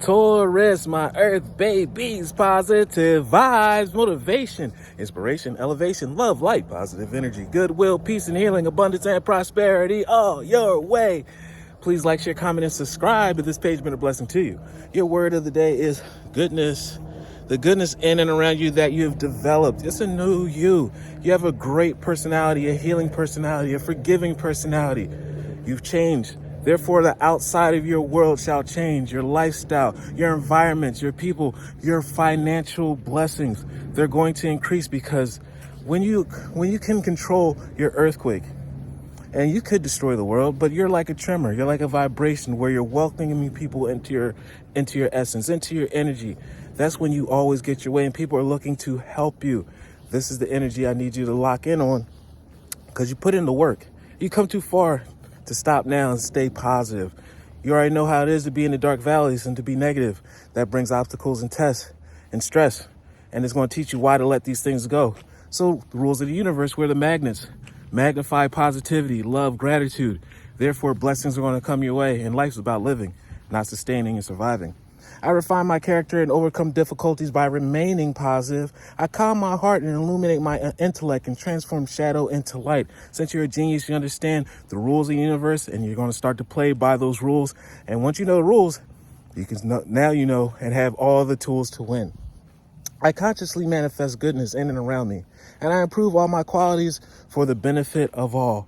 Taurus, my earth babies, positive vibes, motivation, inspiration, elevation, love, light, positive energy, goodwill, peace and healing, abundance and prosperity all your way. Please like, share, comment, and subscribe if this page has been a blessing to you. Your word of the day is goodness. The goodness in and around you that you've developed. It's a new you. You have a great personality, a healing personality, a forgiving personality. You've changed. Therefore, the outside of your world shall change. Your lifestyle, your environments, your people, your financial blessings, they're going to increase because when you can control your earthquake, and you could destroy the world, but you're like a tremor. You're like a vibration where you're welcoming people into your essence, into your energy. That's when you always get your way, and people are looking to help you. This is the energy I need you to lock in on because you put in the work. You come too far to stop now and stay positive. You already know how it is to be in the dark valleys and to be negative. That brings obstacles and tests and stress, and it's going to teach you why to let these things go. So the rules of the universe, we're the magnets. Magnify positivity, love, gratitude. Therefore, blessings are going to come your way, and life's about living, not sustaining and surviving. I refine my character and overcome difficulties by remaining positive. I calm my heart and illuminate my intellect and transform shadow into light. Since you're a genius, you understand the rules of the universe, and you're going to start to play by those rules. And once you know the rules, you can now you know and have all the tools to win. I consciously manifest goodness in and around me, and I improve all my qualities for the benefit of all.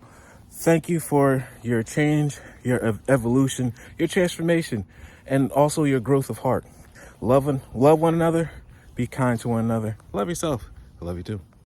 Thank you for your change, your evolution, your transformation, and also your growth of heart. Love one another. Be kind to one another. Love yourself. I love you too.